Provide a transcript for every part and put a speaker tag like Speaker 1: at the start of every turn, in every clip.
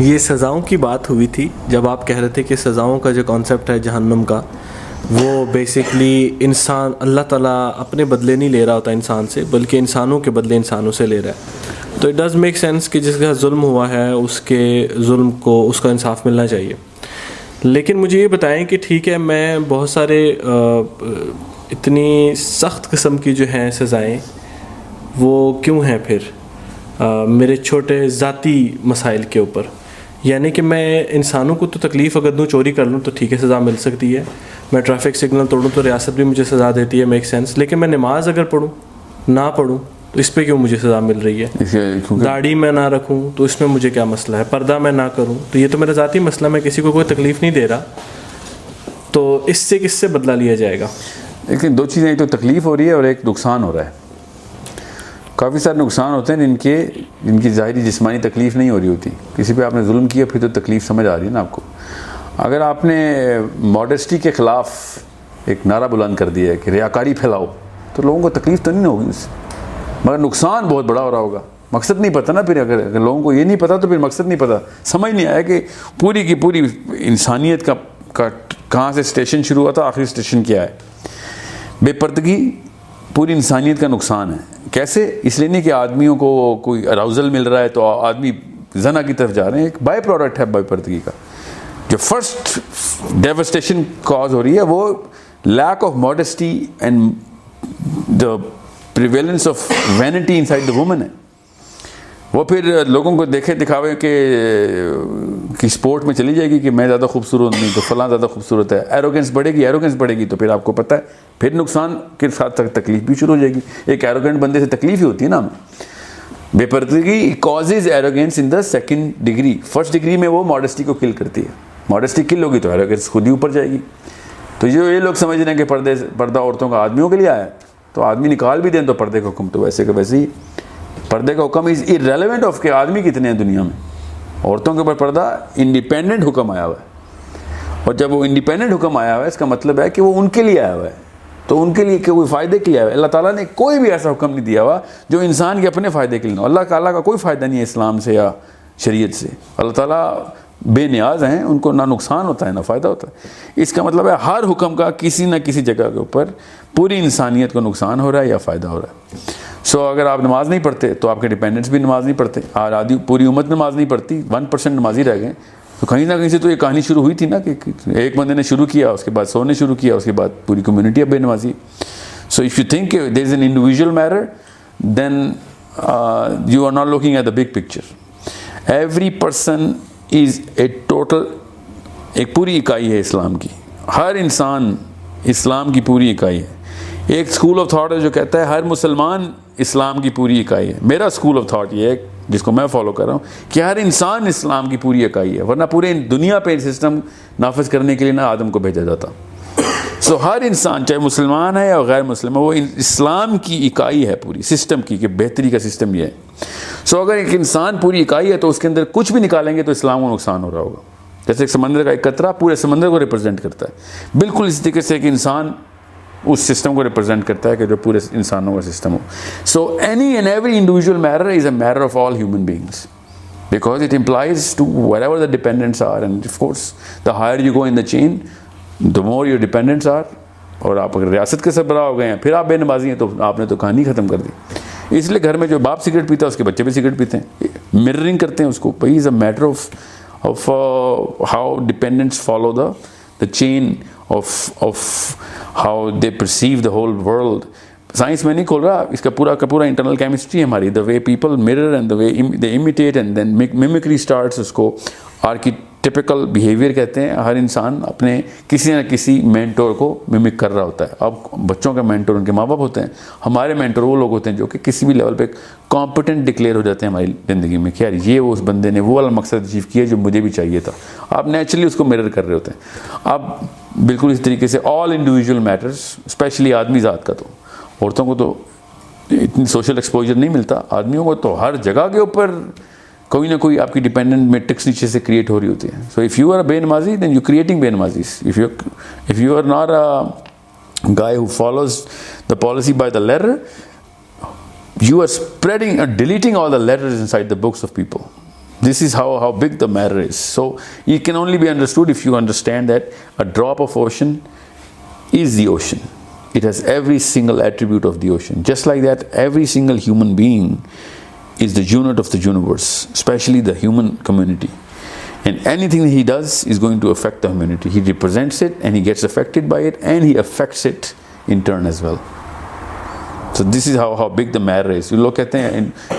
Speaker 1: یہ سزاؤں کی بات ہوئی تھی جب آپ کہہ رہے تھے کہ سزاؤں کا جو کانسیپٹ ہے جہنم کا، وہ بیسکلی انسان، اللہ تعالیٰ اپنے بدلے نہیں لے رہا ہوتا انسان سے، بلکہ انسانوں کے بدلے انسانوں سے لے رہا ہے. تو اٹ ڈز میک سینس کہ جس کا ظلم ہوا ہے اس کے ظلم کو اس کا انصاف ملنا چاہیے. لیکن مجھے یہ بتائیں کہ ٹھیک ہے، میں بہت سارے اتنی سخت قسم کی جو ہیں سزائیں وہ کیوں ہیں پھر میرے چھوٹے ذاتی مسائل کے اوپر؟ یعنی کہ میں انسانوں کو تو تکلیف اگر دوں، چوری کر لوں تو ٹھیک ہے سزا مل سکتی ہے، میں ٹریفک سگنل توڑوں تو ریاست بھی مجھے سزا دیتی ہے، میک سینس. لیکن میں نماز اگر پڑھوں، نہ پڑھوں، تو اس پہ کیوں مجھے سزا مل رہی ہے؟ داڑھی میں نہ رکھوں تو اس میں مجھے کیا مسئلہ ہے؟ پردہ میں نہ کروں تو یہ تو میرا ذاتی مسئلہ، میں کسی کو کوئی تکلیف نہیں دے رہا، تو اس سے کس سے بدلہ لیا جائے گا؟
Speaker 2: لیکن دو چیزیں، ایک تو تکلیف ہو رہی ہے اور ایک نقصان ہو رہا ہے. کافی سارے نقصان ہوتے ہیں جن کی ظاہری جسمانی تکلیف نہیں ہو رہی ہوتی. کسی پہ آپ نے ظلم کیا پھر تو تکلیف سمجھ آ رہی ہے نا آپ کو. اگر آپ نے ماڈسٹی کے خلاف ایک نعرہ بلند کر دیا ہے کہ ریاکاری پھیلاؤ، تو لوگوں کو تکلیف تو نہیں ہوگی اس سے، مگر نقصان بہت بڑا ہو رہا ہوگا. مقصد نہیں پتہ نا پھر، اگر لوگوں کو یہ نہیں پتہ تو پھر مقصد نہیں پتہ، سمجھ نہیں آیا کہ پوری کی پوری انسانیت کا کہاں سے اسٹیشن شروع ہوا تھا، آخری اسٹیشن کیا ہے. بے پردگی پوری انسانیت کا نقصان ہے. کیسے؟ اس لیے نہیں کہ آدمیوں کو کوئی اراؤزل مل رہا ہے تو آدمی زنا کی طرف جا رہے ہیں. ایک بائی پروڈکٹ ہے بے پردگی کا. جو فرسٹ ڈیوسٹیشن کاز ہو رہی ہے وہ lack of modesty and the prevalence of vanity inside the women ہے. وہ پھر لوگوں کو دیکھے دکھاوے کہ سپورٹ میں چلی جائے گی کہ میں زیادہ خوبصورت نہیں تو فلاں زیادہ خوبصورت ہے. ایروگنس بڑھے گی تو پھر آپ کو پتہ ہے پھر نقصان کے ساتھ تکلیف بھی شروع ہو جائے گی. ایک ایروگنٹ بندے سے تکلیف ہی ہوتی ہے نا. بے پردگی causes arrogance in the second degree. First degree میں وہ ماڈسٹی کو کل کرتی ہے. ماڈسٹی کل ہوگی تو ایروگنس خود ہی اوپر جائے گی. تو جو یہ لوگ سمجھ رہے ہیں کہ پردہ عورتوں کا آدمیوں کے لیے آیا ہے، تو آدمی نکال بھی دیں تو پردے کا حکم تو ویسے کہ ویسے ہی. پردے کا حکم از irrelevant آف کہ آدمی کتنے ہیں دنیا میں. عورتوں کے اوپر پردہ انڈیپینڈنٹ حکم آیا ہوا ہے، اور جب وہ انڈیپینڈنٹ حکم آیا ہوا ہے اس کا مطلب ہے کہ وہ ان کے لیے آیا ہوا ہے. تو ان کے لیے کوئی فائدے کے لیے آیا ہے. اللہ تعالیٰ نے کوئی بھی ایسا حکم نہیں دیا ہوا جو انسان کے اپنے فائدے کے لیے ہو. اللہ تعالیٰ کا کوئی فائدہ نہیں ہے اسلام سے یا شریعت سے. اللہ تعالیٰ بے نیاز ہیں، ان کو نہ نقصان ہوتا ہے نہ فائدہ ہوتا ہے. اس کا مطلب ہے ہر حکم کا کسی نہ کسی جگہ کے اوپر پوری انسانیت کو نقصان ہو رہا ہے یا فائدہ ہو رہا ہے. سو اگر آپ نماز نہیں پڑھتے تو آپ کے ڈیپینڈنٹس بھی نماز نہیں پڑھتے. اور پوری امت نماز نہیں پڑھتی، 1% نمازی رہ گئے. تو کہیں نہ کہیں سے تو یہ کہانی شروع ہوئی تھی نا کہ ایک بندے نے شروع کیا، اس کے بعد 100 نے شروع کیا، اس کے بعد پوری کمیونٹی اب بے نمازی. So if you think there is an individual matter then you are not looking at the big picture. Every person is a total, ایک پوری اکائی ہے اسلام کی. ہر انسان اسلام کی پوری اکائی ہے. ایک اسکول آف تھاٹ ہے جو کہتا ہے ہر مسلمان اسلام کی پوری اکائی ہے. میرا اسکول آف تھاٹ یہ ہے جس کو میں فالو کر رہا ہوں کہ ہر انسان اسلام کی پوری اکائی ہے، ورنہ پورے دنیا پہ سسٹم نافذ کرنے کے لیے نہ آدم کو بھیجا جاتا. سو ہر انسان چاہے مسلمان ہے یا غیر مسلم ہے، وہ اسلام کی اکائی ہے پوری سسٹم کی، کہ بہتری کا سسٹم یہ ہے. سو اگر ایک انسان پوری اکائی ہے تو اس کے اندر کچھ بھی نکالیں گے تو اسلام کو نقصان ہو رہا ہوگا. جیسے ایک سمندر کا ایک قطرہ پورے سمندر کو ریپرزینٹ کرتا ہے، بالکل اسی طریقے سے ایک انسان اس سسٹم کو ریپرزینٹ کرتا ہے کہ جو پورے انسانوں کا system who. So any and every individual matter is a matter of all human beings because it implies to wherever the dependents are, and of course the higher you go in the chain the more your dependents are. اور آپ اگر ریاست کے سربراہ ہو گئے ہیں پھر آپ بے نمازی ہیں تو آپ نے تو کہانی ختم کر دی. اس لیے گھر میں جو باپ سگریٹ پیتا ہے اس کے بچے بھی سگریٹ پیتے ہیں، مررنگ کرتے ہیں اس کو. بھائی is a matter of how dependents follow the chain of how they perceive the whole world. Science میں نہیں کھول رہا، اس کا پورا انٹرنل کیمسٹری ہے ہماری. The way people mirror and the way they imitate and then mimicry starts. اس کو آرکیٹیپیکل بیہیویئر کہتے ہیں. ہر انسان اپنے کسی نہ کسی مینٹور کو ممک کر رہا ہوتا ہے. اب بچوں کا مینٹور ان کے ماں باپ ہوتے ہیں، ہمارے مینٹور وہ لوگ ہوتے ہیں جو کہ کسی بھی لیول پہ کمپیٹنٹ ڈکلیئر ہو جاتے ہیں ہماری زندگی میں کہ یار یہ اس بندے نے وہ والا مقصد اچیو کیا جو مجھے بھی چاہیے تھا. آپ نیچرلی اس کو مرر کر رہے ہوتے ہیں. اب بالکل اس طریقے سے آل انڈیویژل میٹرز، اسپیشلی آدمی ذات کا. تو عورتوں کو تو اتنی سوشل ایکسپوجر نہیں ملتا، آدمیوں کو تو ہر جگہ کے اوپر کوئی نہ کوئی آپ کی ڈیپینڈنٹ میٹرکس نیچے سے کریٹ ہو رہی ہوتی ہے. سو اف یو آر بے نمازی دین یو کریٹنگ بے نمازیز. If you are not a guy who follows the policy by the letter, you are spreading or deleting all the letters inside the books of people. This is how big the matter is. So it can only be understood if you understand that a drop of ocean is the ocean. It has every single attribute of the ocean. Just like that, every single human being is the unit of the universe, especially the human community. And anything that he does is going to affect the humanity. He represents it and he gets affected by it, and he affects it in turn as well. So this is how big the matter is. You look at the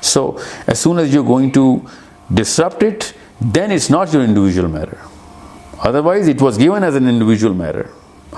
Speaker 2: So as soon as you're going to disrupt it, then it's not your individual matter. Otherwise it was given as an individual matter.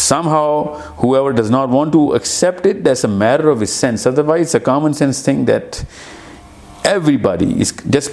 Speaker 2: somehow whoever does not want to accept it, that's a matter of his sense. Otherwise it's a common sense thing that everybody is just.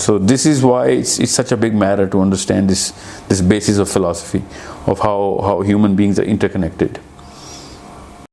Speaker 2: So this is why it's such a big matter to understand this basis of philosophy of how human beings are interconnected.